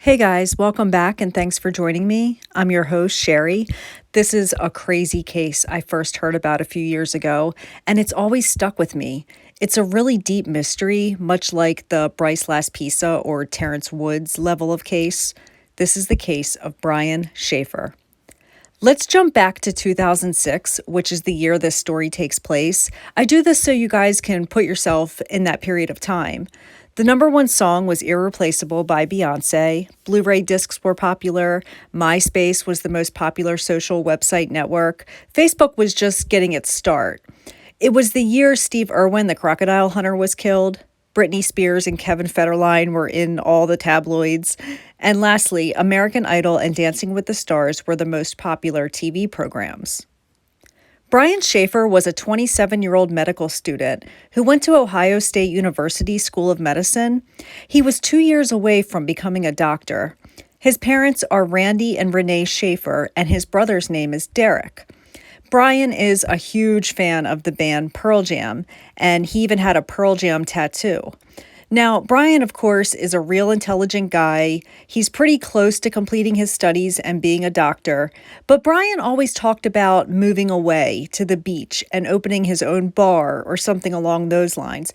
Hey guys, welcome back and thanks for joining me. I'm your host, Sherry. This is a crazy case I first heard about a few years ago, and it's always stuck with me. It's a really deep mystery, much like the Bryce Last Pizza or Terrence Woods level of case. This is the case of Brian Shaffer. Let's jump back to 2006, which is the year this story takes place. I do this so you guys can put yourself in that period of time. The number one song was Irreplaceable by Beyonce. Blu-ray discs were popular. MySpace was the most popular social website network. Facebook was just getting its start. It was the year Steve Irwin, the crocodile hunter, was killed. Britney Spears and Kevin Federline were in all the tabloids. And lastly, American Idol and Dancing with the Stars were the most popular TV programs. Brian Shaffer was a 27-year-old medical student who went to Ohio State University School of Medicine. He was 2 years away from becoming a doctor. His parents are Randy and Renee Shaffer, and his brother's name is Derek. Brian is a huge fan of the band Pearl Jam, and he even had a Pearl Jam tattoo. Now, Brian, of course, is a real intelligent guy. He's pretty close to completing his studies and being a doctor, but Brian always talked about moving away to the beach and opening his own bar or something along those lines.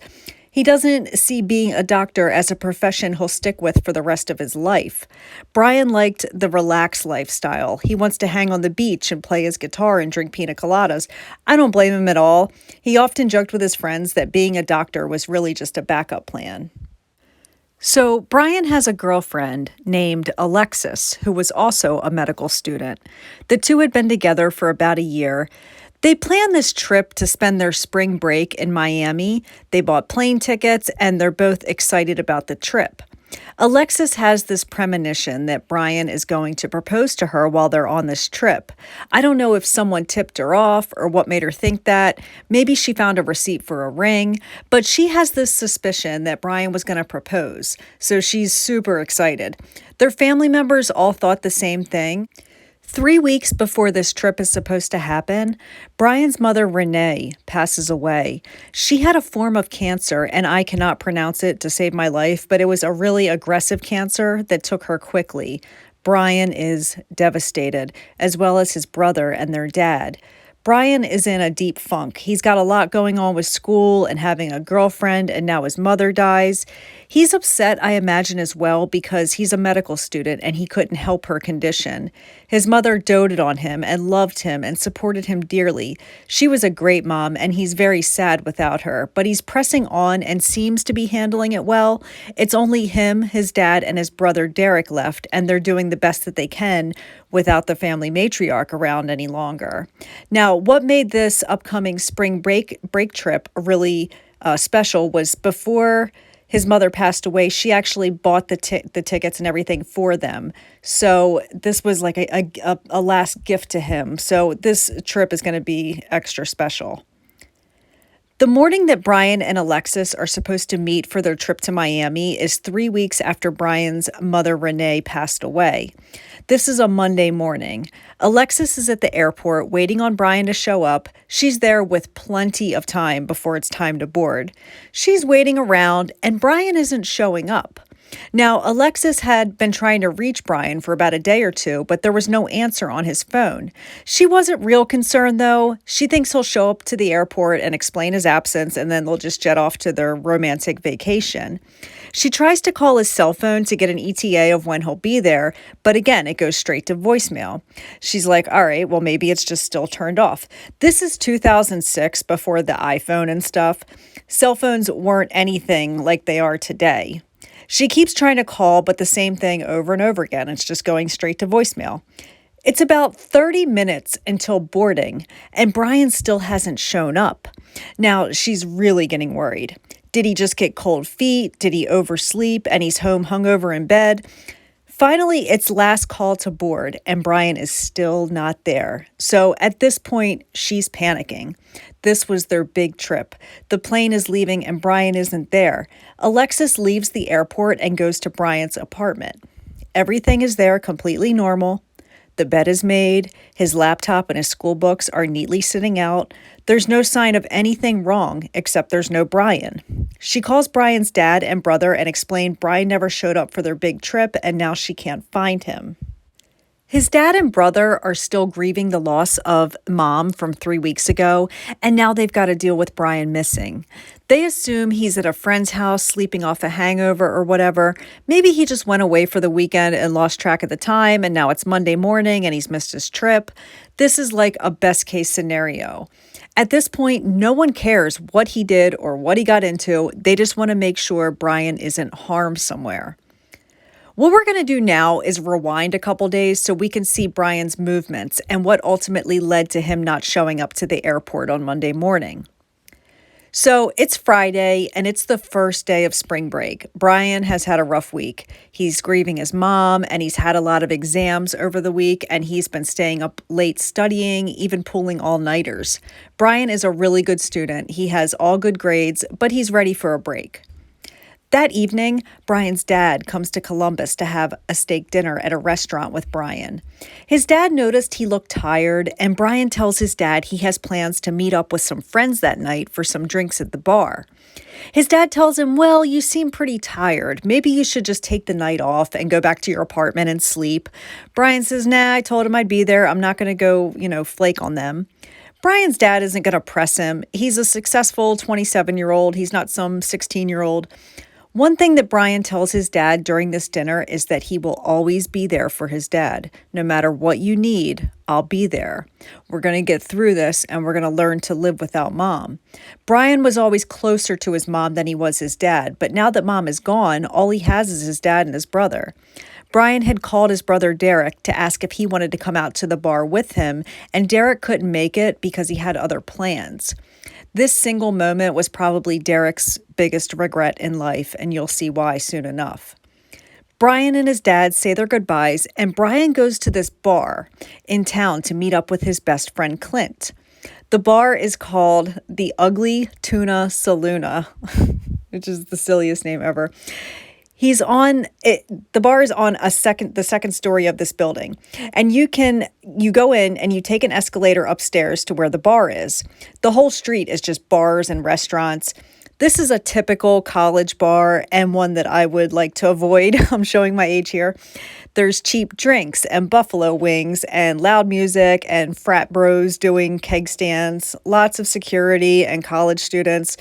He doesn't see being a doctor as a profession he'll stick with for the rest of his life. Brian liked the relaxed lifestyle. He wants to hang on the beach and play his guitar and drink pina coladas. I don't blame him at all. He often joked with his friends that being a doctor was really just a backup plan. So Brian has a girlfriend named Alexis, who was also a medical student. The two had been together for about a year. They planned this trip to spend their spring break in Miami. They bought plane tickets, and they're both excited about the trip. Alexis has this premonition that Brian is going to propose to her while they're on this trip. I don't know if someone tipped her off or what made her think that. Maybe she found a receipt for a ring, but she has this suspicion that Brian was going to propose, so she's super excited. Their family members all thought the same thing. 3 weeks before this trip is supposed to happen, Brian's mother, Renee, passes away. She had a form of cancer, and I cannot pronounce it to save my life, but it was a really aggressive cancer that took her quickly. Brian is devastated, as well as his brother and their dad. Brian is in a deep funk. He's got a lot going on with school and having a girlfriend, and now his mother dies. He's upset, I imagine, as well, because he's a medical student and he couldn't help her condition. His mother doted on him and loved him and supported him dearly. She was a great mom, and he's very sad without her, but he's pressing on and seems to be handling it well. It's only him, his dad, and his brother Derek left, and they're doing the best that they can without the family matriarch around any longer. Now, what made this upcoming spring break trip really special was before his mother passed away, she actually bought the tickets and everything for them. So this was like a last gift to him. So this trip is going to be extra special. The morning that Brian and Alexis are supposed to meet for their trip to Miami is 3 weeks after Brian's mother, Renee, passed away. This is a Monday morning. Alexis is at the airport waiting on Brian to show up. She's there with plenty of time before it's time to board. She's waiting around, and Brian isn't showing up. Now, Alexis had been trying to reach Brian for about a day or two, but there was no answer on his phone. She wasn't real concerned, though. She thinks he'll show up to the airport and explain his absence, and then they'll just jet off to their romantic vacation. She tries to call his cell phone to get an ETA of when he'll be there, but again, it goes straight to voicemail. She's like, all right, well, maybe it's just still turned off. This is 2006, before the iPhone and stuff. Cell phones weren't anything like they are today. She keeps trying to call, but the same thing over and over again. It's just going straight to voicemail. It's about 30 minutes until boarding, and Brian still hasn't shown up. Now, she's really getting worried. Did he just get cold feet? Did he oversleep and he's home hungover in bed? Finally, it's last call to board, and Brian is still not there. So at this point, she's panicking. This was their big trip. The plane is leaving, and Brian isn't there. Alexis leaves the airport and goes to Brian's apartment. Everything is there completely normal. The bed is made, his laptop and his school books are neatly sitting out. There's no sign of anything wrong, except there's no Brian. She calls Brian's dad and brother and explained Brian never showed up for their big trip and now she can't find him. His dad and brother are still grieving the loss of mom from 3 weeks ago, and now they've got to deal with Brian missing. They assume he's at a friend's house sleeping off a hangover or whatever. Maybe he just went away for the weekend and lost track of the time, and now it's Monday morning and he's missed his trip. This is like a best case scenario. At this point, no one cares what he did or what he got into. They just want to make sure Brian isn't harmed somewhere. What we're going to do now is rewind a couple days so we can see Brian's movements and what ultimately led to him not showing up to the airport on Monday morning. So it's Friday and it's the first day of spring break. Brian has had a rough week. He's grieving his mom and he's had a lot of exams over the week and he's been staying up late studying, even pulling all-nighters. Brian is a really good student. He has all good grades, but he's ready for a break. That evening, Brian's dad comes to Columbus to have a steak dinner at a restaurant with Brian. His dad noticed he looked tired, and Brian tells his dad he has plans to meet up with some friends that night for some drinks at the bar. His dad tells him, well, you seem pretty tired. Maybe you should just take the night off and go back to your apartment and sleep. Brian says, nah, I told him I'd be there. I'm not going to go, flake on them. Brian's dad isn't going to press him. He's a successful 27-year-old. He's not some 16-year-old. One thing that Brian tells his dad during this dinner is that he will always be there for his dad. No matter what you need, I'll be there. We're going to get through this and we're going to learn to live without mom. Brian was always closer to his mom than he was his dad, but now that mom is gone, all he has is his dad and his brother. Brian had called his brother Derek to ask if he wanted to come out to the bar with him, and Derek couldn't make it because he had other plans. This single moment was probably Derek's biggest regret in life, and you'll see why soon enough. Brian and his dad say their goodbyes, and Brian goes to this bar in town to meet up with his best friend Clint. The bar is called the Ugly Tuna Saloona, which is the silliest name ever. The bar is on the second story of this building. And you go in and you take an escalator upstairs to where the bar is. The whole street is just bars and restaurants. This is a typical college bar and one that I would like to avoid. I'm showing my age here. There's cheap drinks and buffalo wings and loud music and frat bros doing keg stands, lots of security and college students.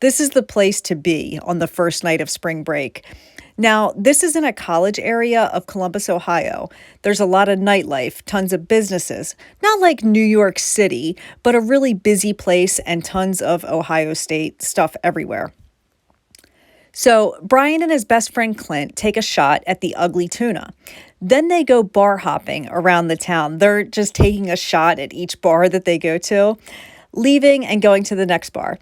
This is the place to be on the first night of spring break. Now, this is in a college area of Columbus, Ohio. There's a lot of nightlife, tons of businesses. Not like New York City, but a really busy place and tons of Ohio State stuff everywhere. So Brian and his best friend Clint take a shot at the Ugly Tuna. Then they go bar hopping around the town. They're just taking a shot at each bar that they go to, leaving and going to the next bar.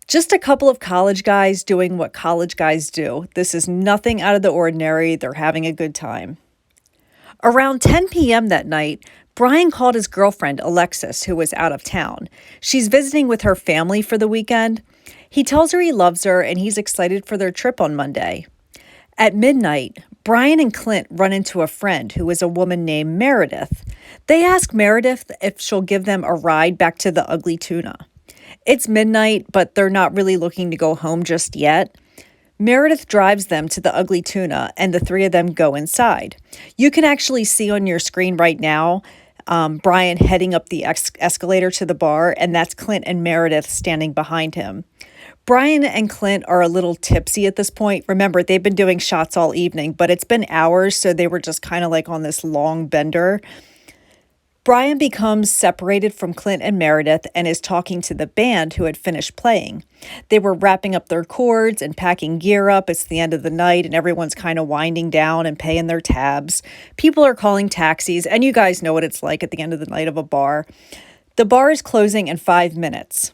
Just a couple of college guys doing what college guys do. This is nothing out of the ordinary. They're having a good time. Around 10 p.m. that night, Brian called his girlfriend, Alexis, who was out of town. She's visiting with her family for the weekend. He tells her he loves her and he's excited for their trip on Monday. At midnight, Brian and Clint run into a friend who is a woman named Meredith. They ask Meredith if she'll give them a ride back to the Ugly Tuna. It's midnight, but they're not really looking to go home just yet. Meredith drives them to the Ugly Tuna, and the three of them go inside. You can actually see on your screen right now Brian heading up the escalator to the bar, and that's Clint and Meredith standing behind him. Brian and Clint are a little tipsy at this point. Remember, they've been doing shots all evening, but it's been hours, so they were just kind of like on this long bender. Brian becomes separated from Clint and Meredith and is talking to the band who had finished playing. They were wrapping up their cords and packing gear up. It's the end of the night and everyone's kind of winding down and paying their tabs. People are calling taxis, and you guys know what it's like at the end of the night of a bar. The bar is closing in 5 minutes.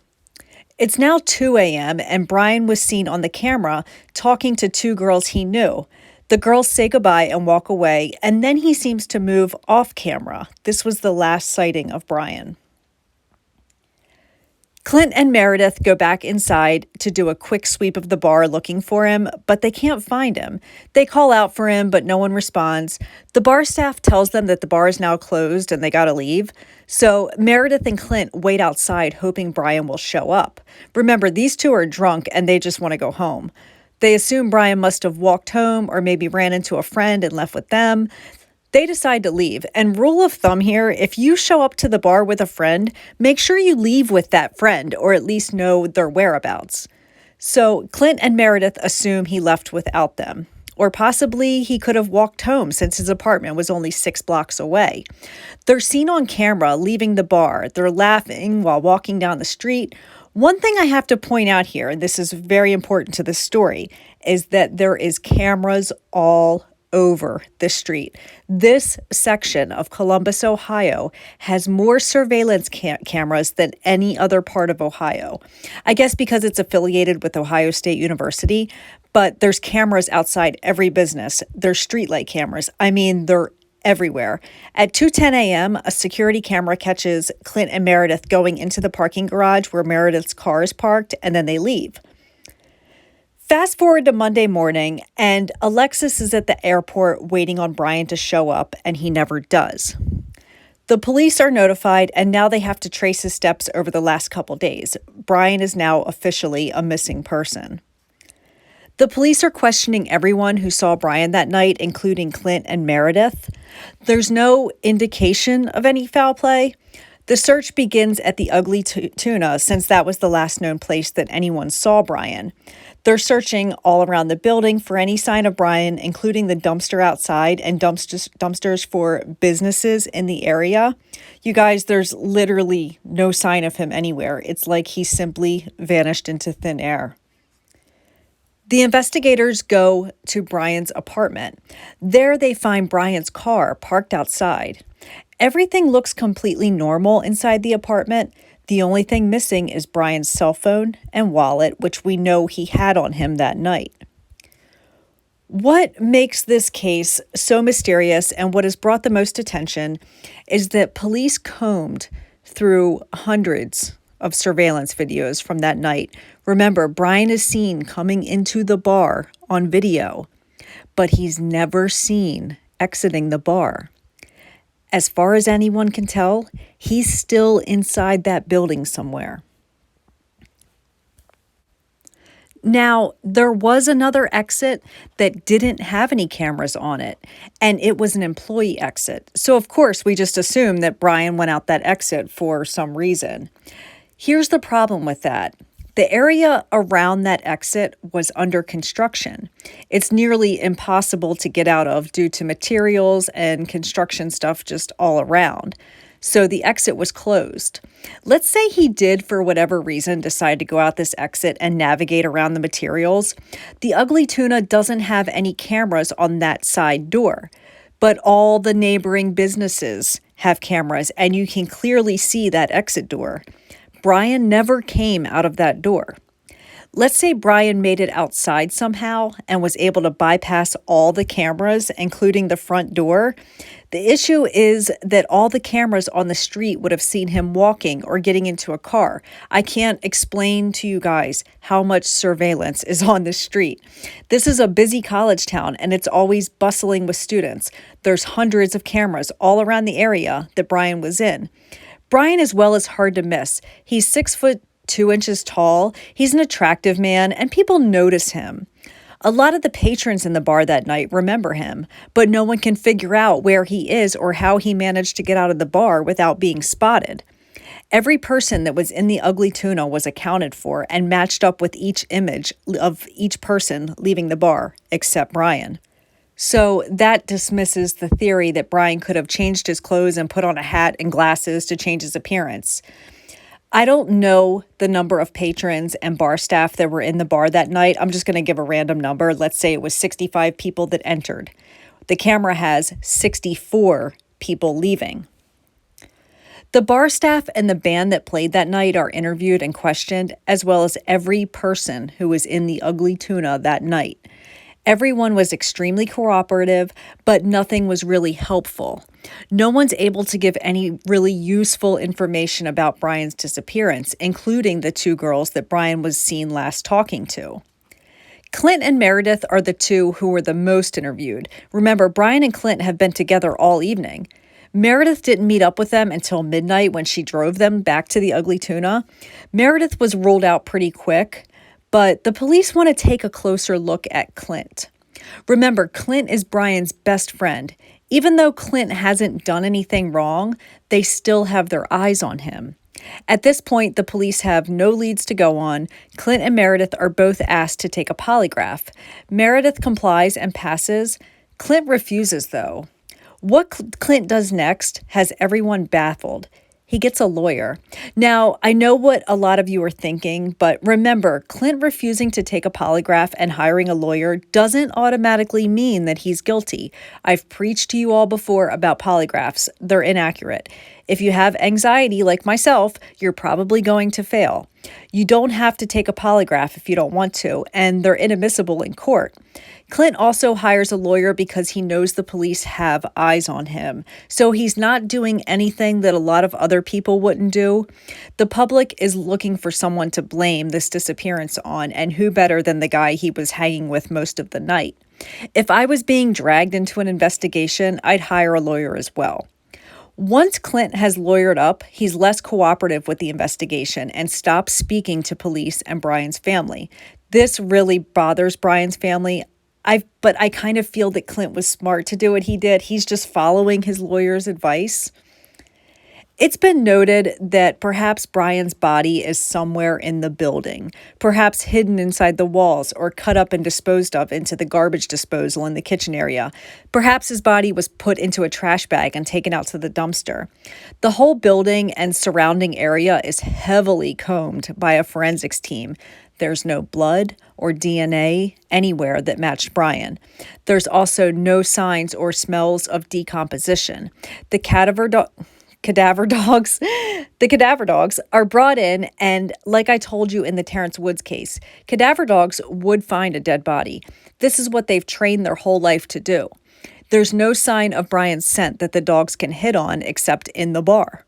It's now 2 a.m. and Brian was seen on the camera talking to two girls he knew. The girls say goodbye and walk away, and then he seems to move off camera. This was the last sighting of Brian. Clint and Meredith go back inside to do a quick sweep of the bar looking for him, but they can't find him. They call out for him, but no one responds. The bar staff tells them that the bar is now closed and they gotta leave. So Meredith and Clint wait outside hoping Brian will show up. Remember, these two are drunk and they just want to go home. They assume Brian must have walked home or maybe ran into a friend and left with them. They decide to leave. And rule of thumb here, if you show up to the bar with a friend, make sure you leave with that friend or at least know their whereabouts. So Clint and Meredith assume he left without them. Or possibly he could have walked home since his apartment was only 6 blocks away. They're seen on camera leaving the bar. They're laughing while walking down the street. One thing I have to point out here, and this is very important to this story, is that there is cameras all over the street. This section of Columbus, Ohio, has more surveillance cameras than any other part of Ohio. I guess because it's affiliated with Ohio State University, but there's cameras outside every business. There's streetlight cameras. I mean, they're everywhere. At 2:10 a.m., a security camera catches Clint and Meredith going into the parking garage where Meredith's car is parked, and then they leave. Fast forward to Monday morning, and Alexis is at the airport waiting on Brian to show up, and he never does. The police are notified, and now they have to trace his steps over the last couple days. Brian is now officially a missing person. The police are questioning everyone who saw Brian that night, including Clint and Meredith. There's no indication of any foul play. The search begins at the Ugly Tuna, since that was the last known place that anyone saw Brian. They're searching all around the building for any sign of Brian, including the dumpster outside and dumpsters for businesses in the area. You guys, there's literally no sign of him anywhere. It's like he simply vanished into thin air. The investigators go to Brian's apartment. There they find Brian's car parked outside. Everything looks completely normal inside the apartment. The only thing missing is Brian's cell phone and wallet, which we know he had on him that night. What makes this case so mysterious and what has brought the most attention is that police combed through hundreds of surveillance videos from that night. Remember, Brian is seen coming into the bar on video, but he's never seen exiting the bar. As far as anyone can tell, he's still inside that building somewhere. Now, there was another exit that didn't have any cameras on it, and it was an employee exit. So, of course, we just assume that Brian went out that exit for some reason. Here's the problem with that. The area around that exit was under construction. It's nearly impossible to get out of due to materials and construction stuff just all around. So the exit was closed. Let's say he did, for whatever reason, decide to go out this exit and navigate around the materials. The Ugly Tuna doesn't have any cameras on that side door, but all the neighboring businesses have cameras, and you can clearly see that exit door. Brian never came out of that door. Let's say Brian made it outside somehow and was able to bypass all the cameras, including the front door. The issue is that all the cameras on the street would have seen him walking or getting into a car. I can't explain to you guys how much surveillance is on the street. This is a busy college town, and it's always bustling with students. There's hundreds of cameras all around the area that Brian was in. Brian as well is hard to miss. He's 6'2" tall. He's an attractive man, and people notice him. A lot of the patrons in the bar that night remember him, but no one can figure out where he is or how he managed to get out of the bar without being spotted. Every person that was in the Ugly Tuna was accounted for and matched up with each image of each person leaving the bar, except Brian. So that dismisses the theory that Brian could have changed his clothes and put on a hat and glasses to change his appearance. I don't know the number of patrons and bar staff that were in the bar that night. I'm just going to give a random number. Let's say it was 65 people that entered. The camera has 64 people leaving. The bar staff and the band that played that night are interviewed and questioned, as well as every person who was in the Ugly Tuna that night. Everyone was extremely cooperative, but nothing was really helpful. No one's able to give any really useful information about Brian's disappearance, including the two girls that Brian was seen last talking to. Clint and Meredith are the two who were the most interviewed. Remember, Brian and Clint have been together all evening. Meredith didn't meet up with them until midnight when she drove them back to the Ugly Tuna. Meredith was ruled out pretty quick, but the police want to take a closer look at Clint. Remember, Clint is Brian's best friend. Even though Clint hasn't done anything wrong, they still have their eyes on him. At this point, the police have no leads to go on. Clint and Meredith are both asked to take a polygraph. Meredith complies and passes. Clint refuses, though. What Clint does next has everyone baffled. He gets a lawyer. Now, I know what a lot of you are thinking, but remember, Clint refusing to take a polygraph and hiring a lawyer doesn't automatically mean that he's guilty. I've preached to you all before about polygraphs. They're inaccurate. If you have anxiety like myself, you're probably going to fail. You don't have to take a polygraph if you don't want to, and they're inadmissible in court. Clint also hires a lawyer because he knows the police have eyes on him, so he's not doing anything that a lot of other people wouldn't do. The public is looking for someone to blame this disappearance on, and who better than the guy he was hanging with most of the night? If I was being dragged into an investigation, I'd hire a lawyer as well. Once Clint has lawyered up, he's less cooperative with the investigation and stops speaking to police and Brian's family. This really bothers Brian's family. But I kind of feel that Clint was smart to do what he did. He's just following his lawyer's advice. It's been noted that perhaps Brian's body is somewhere in the building, perhaps hidden inside the walls or cut up and disposed of into the garbage disposal in the kitchen area. Perhaps his body was put into a trash bag and taken out to the dumpster. The whole building and surrounding area is heavily combed by a forensics team. There's no blood or DNA anywhere that matched Brian. There's also no signs or smells of decomposition. The cadaver dogs are brought in, and like I told you in the Terrence Woods case, cadaver dogs would find a dead body. This is what they've trained their whole life to do. There's no sign of Brian's scent that the dogs can hit on except in the bar.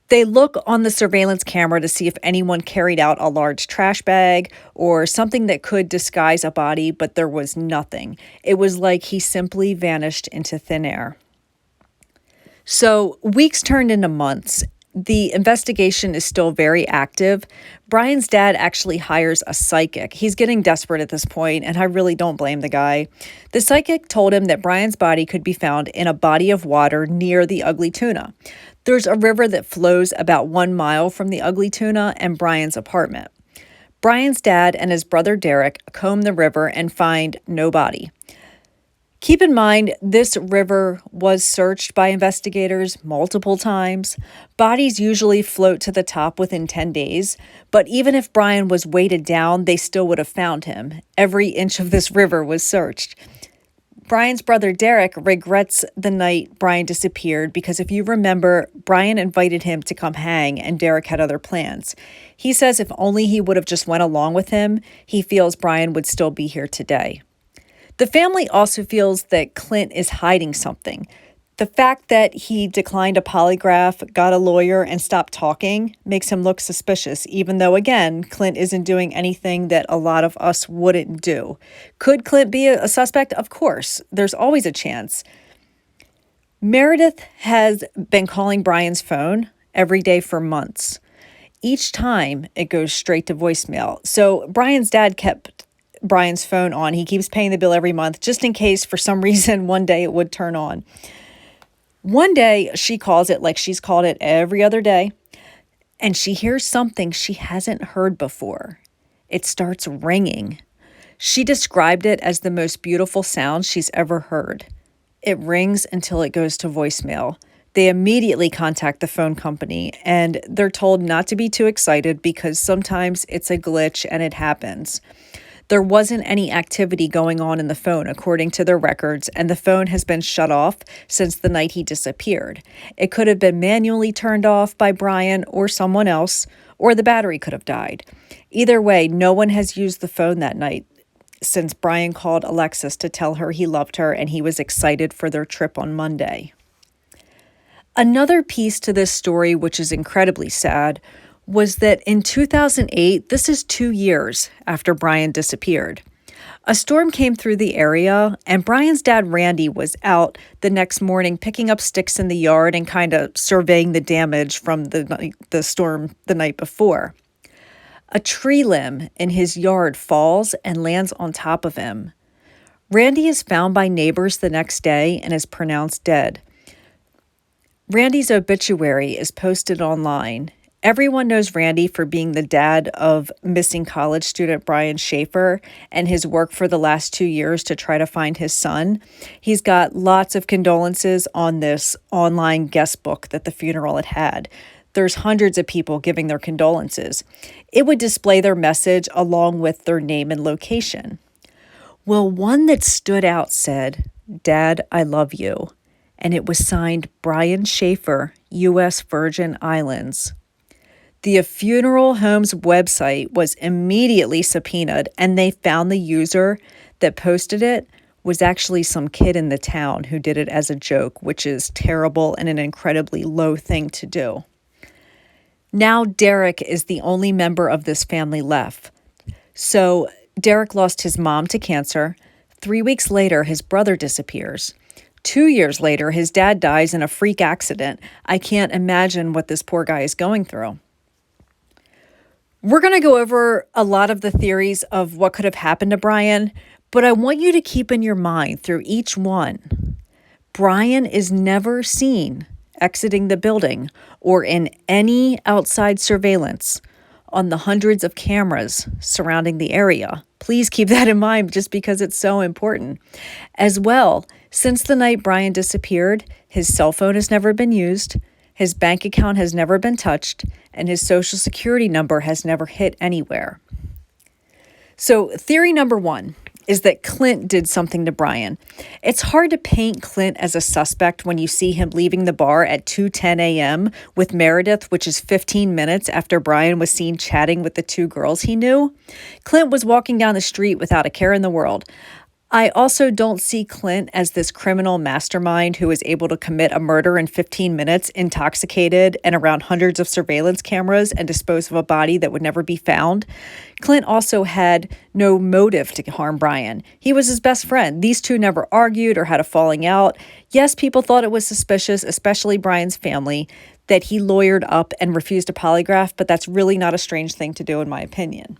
They look on the surveillance camera to see if anyone carried out a large trash bag or something that could disguise a body, but there was nothing. It was like he simply vanished into thin air. So weeks turned into months. The investigation is still very active. Brian's dad actually hires a psychic. He's getting desperate at this point, and I really don't blame the guy. The psychic told him that Brian's body could be found in a body of water near the Ugly Tuna. There's a river that flows about 1 mile from the Ugly Tuna and Brian's apartment. Brian's dad and his brother Derek comb the river and find no body. Keep in mind, this river was searched by investigators multiple times. Bodies usually float to the top within 10 days, but even if Brian was weighted down, they still would have found him. Every inch of this river was searched. Brian's brother Derek regrets the night Brian disappeared because if you remember, Brian invited him to come hang and Derek had other plans. He says if only he would have just went along with him, he feels Brian would still be here today. The family also feels that Clint is hiding something. The fact that he declined a polygraph, got a lawyer, and stopped talking makes him look suspicious, even though, again, Clint isn't doing anything that a lot of us wouldn't do. Could Clint be a suspect? Of course. There's always a chance. Meredith has been calling Brian's phone every day for months. Each time, it goes straight to voicemail. So Brian's dad kept Brian's phone on. He keeps paying the bill every month just in case for some reason one day it would turn on. One day she calls it like she's called it every other day, and she hears something she hasn't heard before. It starts ringing. She described it as the most beautiful sound she's ever heard. It rings until it goes to voicemail. They immediately contact the phone company, and they're told not to be too excited because sometimes it's a glitch and it happens. There wasn't any activity going on in the phone, according to their records, and the phone has been shut off since the night he disappeared. It could have been manually turned off by Brian or someone else, or the battery could have died. Either way, no one has used the phone that night. since Brian called Alexis to tell her he loved her and he was excited for their trip on Monday. Another piece to this story, which is incredibly sad, was that in 2008, this is 2 years after Brian disappeared, a storm came through the area, and Brian's dad, Randy, was out the next morning picking up sticks in the yard and kind of surveying the damage from the storm the night before. A tree limb in his yard falls and lands on top of him. Randy is found by neighbors the next day and is pronounced dead. Randy's obituary is posted online. Everyone knows Randy for being the dad of missing college student Brian Shaffer and his work for the last 2 years to try to find his son. He's got lots of condolences on this online guest book that the funeral had. There's hundreds of people giving their condolences. It would display their message along with their name and location. Well, one that stood out said, "Dad, I love you." And it was signed Brian Shaffer, U.S. Virgin Islands. The funeral home's website was immediately subpoenaed, and they found the user that posted it was actually some kid in the town who did it as a joke, which is terrible and an incredibly low thing to do. Now Derek is the only member of this family left. So Derek lost his mom to cancer. 3 weeks later, his brother disappears. 2 years later, his dad dies in a freak accident. I can't imagine what this poor guy is going through. We're going to go over a lot of the theories of what could have happened to Brian, but I want you to keep in your mind through each one, Brian is never seen exiting the building or in any outside surveillance on the hundreds of cameras surrounding the area. Please keep that in mind just because it's so important. As well, since the night Brian disappeared, his cell phone has never been used, his bank account has never been touched, and his social security number has never hit anywhere. So theory number one is that Clint did something to Brian. It's hard to paint Clint as a suspect when you see him leaving the bar at 2:10 a.m. with Meredith, which is 15 minutes after Brian was seen chatting with the two girls he knew. Clint was walking down the street without a care in the world. I also don't see Clint as this criminal mastermind who was able to commit a murder in 15 minutes, intoxicated and around hundreds of surveillance cameras and dispose of a body that would never be found. Clint also had no motive to harm Brian. He was his best friend. These two never argued or had a falling out. Yes, people thought it was suspicious, especially Brian's family, that he lawyered up and refused a polygraph, but that's really not a strange thing to do in my opinion.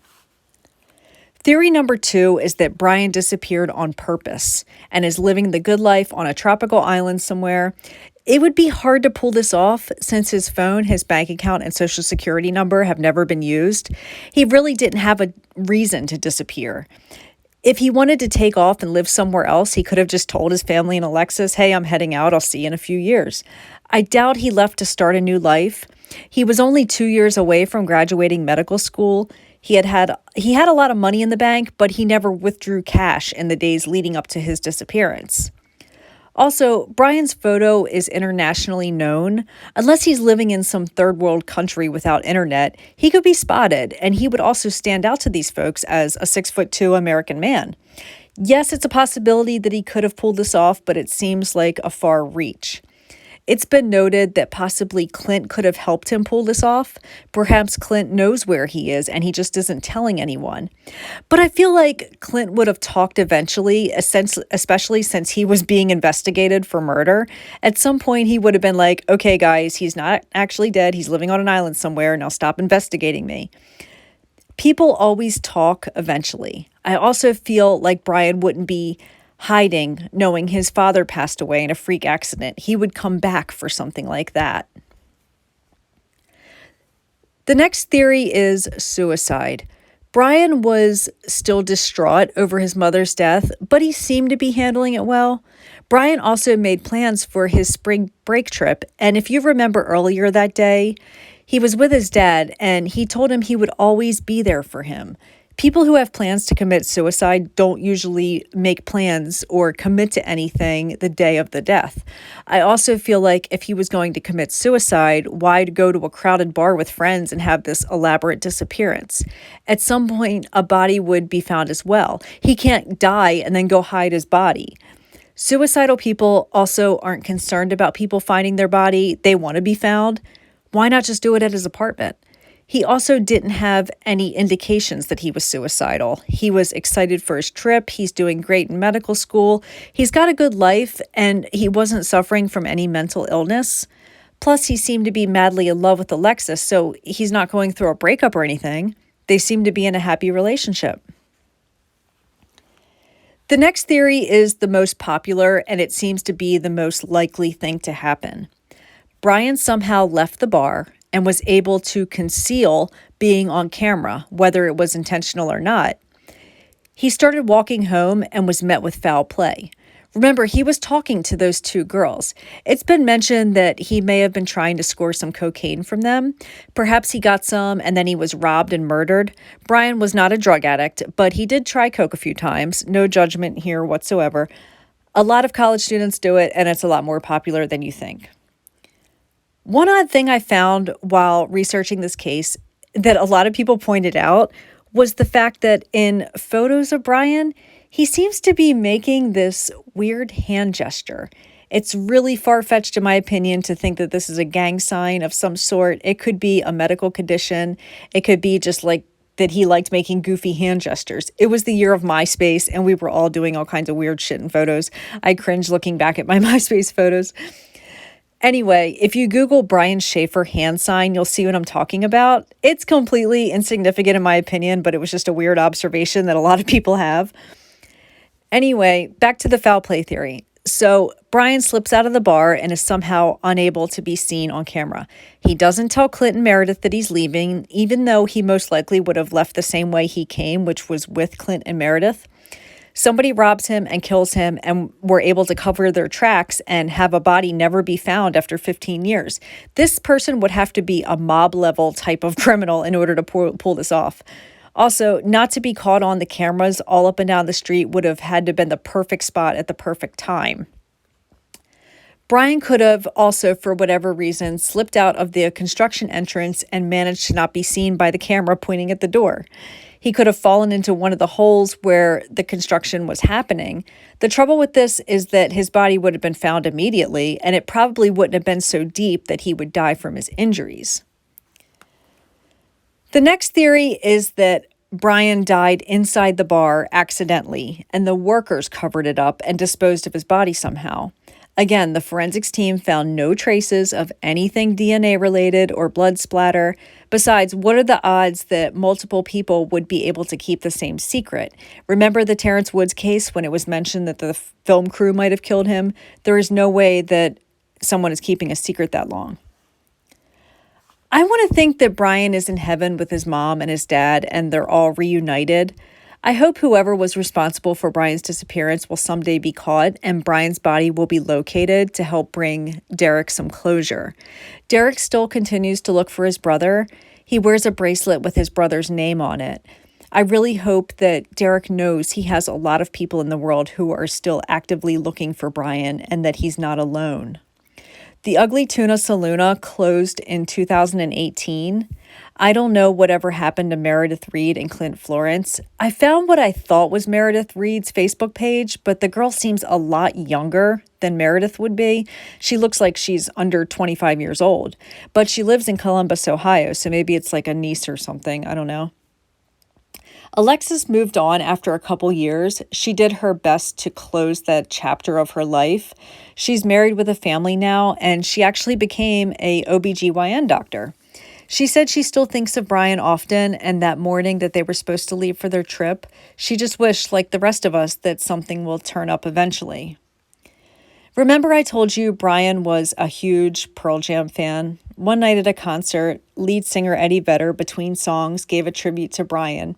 Theory number two is that Brian disappeared on purpose and is living the good life on a tropical island somewhere. It would be hard to pull this off since his phone, his bank account, and social security number have never been used. He really didn't have a reason to disappear. If he wanted to take off and live somewhere else, he could have just told his family and Alexis, "Hey, I'm heading out. I'll see you in a few years." I doubt he left to start a new life. He was only 2 years away from graduating medical school. He had a lot of money in the bank, but he never withdrew cash in the days leading up to his disappearance. Also, Brian's photo is internationally known. Unless he's living in some third world country without internet, he could be spotted, and he would also stand out to these folks as a 6'2" American man. Yes, it's a possibility that he could have pulled this off, but it seems like a far reach. It's been noted that possibly Clint could have helped him pull this off. Perhaps Clint knows where he is and he just isn't telling anyone. But I feel like Clint would have talked eventually, especially since he was being investigated for murder. At some point, he would have been like, "Okay, guys, he's not actually dead. He's living on an island somewhere. Now stop investigating me." People always talk eventually. I also feel like Brian wouldn't be hiding, knowing his father passed away in a freak accident. He would come back for something like that. The next theory is suicide. Brian was still distraught over his mother's death, but he seemed to be handling it well. Brian also made plans for his spring break trip, and if you remember earlier that day, he was with his dad, and he told him he would always be there for him. People who have plans to commit suicide don't usually make plans or commit to anything the day of the death. I also feel like if he was going to commit suicide, why go to a crowded bar with friends and have this elaborate disappearance? At some point, a body would be found as well. He can't die and then go hide his body. Suicidal people also aren't concerned about people finding their body. They want to be found. Why not just do it at his apartment? He also didn't have any indications that he was suicidal. He was excited for his trip. He's doing great in medical school. He's got a good life, and he wasn't suffering from any mental illness. Plus, he seemed to be madly in love with Alexis, so he's not going through a breakup or anything. They seem to be in a happy relationship. The next theory is the most popular, and it seems to be the most likely thing to happen. Brian somehow left the bar and was able to conceal being on camera, whether it was intentional or not. He started walking home and was met with foul play. Remember, he was talking to those two girls. It's been mentioned that he may have been trying to score some cocaine from them. Perhaps he got some and then he was robbed and murdered. Brian was not a drug addict, but he did try coke a few times. No judgment here whatsoever. A lot of college students do it, and it's a lot more popular than you think. One odd thing I found while researching this case that a lot of people pointed out was the fact that in photos of Brian, he seems to be making this weird hand gesture. It's really far-fetched, in my opinion, to think that this is a gang sign of some sort. It could be a medical condition. It could be just like that he liked making goofy hand gestures. It was the year of MySpace, and we were all doing all kinds of weird shit in photos. I cringe looking back at my MySpace photos. Anyway, if you Google Brian Shaffer hand sign, you'll see what I'm talking about. It's completely insignificant in my opinion, but it was just a weird observation that a lot of people have. Anyway, back to the foul play theory. So Brian slips out of the bar and is somehow unable to be seen on camera. He doesn't tell Clint and Meredith that he's leaving, even though he most likely would have left the same way he came, which was with Clint and Meredith. Somebody robs him and kills him, and were able to cover their tracks and have a body never be found after 15 years. This person would have to be a mob-level type of criminal in order to pull this off. Also, not to be caught on the cameras all up and down the street would have had to have been the perfect spot at the perfect time. Brian could have also, for whatever reason, slipped out of the construction entrance and managed to not be seen by the camera pointing at the door. He could have fallen into one of the holes where the construction was happening. The trouble with this is that his body would have been found immediately, and it probably wouldn't have been so deep that he would die from his injuries. The next theory is that Brian died inside the bar accidentally, and the workers covered it up and disposed of his body somehow. Again, the forensics team found no traces of anything DNA related or blood splatter. Besides, what are the odds that multiple people would be able to keep the same secret? Remember the Terrence Woods case when it was mentioned that the film crew might have killed him? There is no way that someone is keeping a secret that long. I want to think that Brian is in heaven with his mom and his dad, and they're all reunited. I hope whoever was responsible for Brian's disappearance will someday be caught and Brian's body will be located to help bring Derek some closure. Derek still continues to look for his brother. He wears a bracelet with his brother's name on it. I really hope that Derek knows he has a lot of people in the world who are still actively looking for Brian and that he's not alone. The Ugly Tuna Saloona closed in 2018. I don't know whatever happened to Meredith Reed and Clint Florence. I found what I thought was Meredith Reed's Facebook page, but the girl seems a lot younger than Meredith would be. She looks like she's under 25 years old, but she lives in Columbus, Ohio, so maybe it's like a niece or something. I don't know. Alexis moved on after a couple years. She did her best to close that chapter of her life. She's married with a family now, and she actually became a OBGYN doctor. She said she still thinks of Brian often, and that morning that they were supposed to leave for their trip, she just wished, like the rest of us, that something will turn up eventually. Remember I told you Brian was a huge Pearl Jam fan? One night at a concert, lead singer Eddie Vedder, between songs, gave a tribute to Brian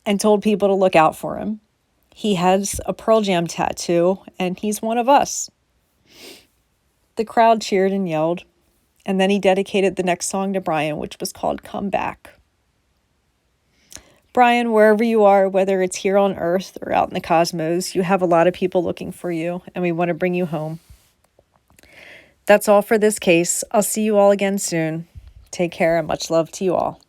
and told people to look out for him. He has a Pearl Jam tattoo, and he's one of us. The crowd cheered and yelled, and then he dedicated the next song to Brian, which was called Come Back. Brian, wherever you are, whether it's here on Earth or out in the cosmos, you have a lot of people looking for you, and we want to bring you home. That's all for this case. I'll see you all again soon. Take care and much love to you all.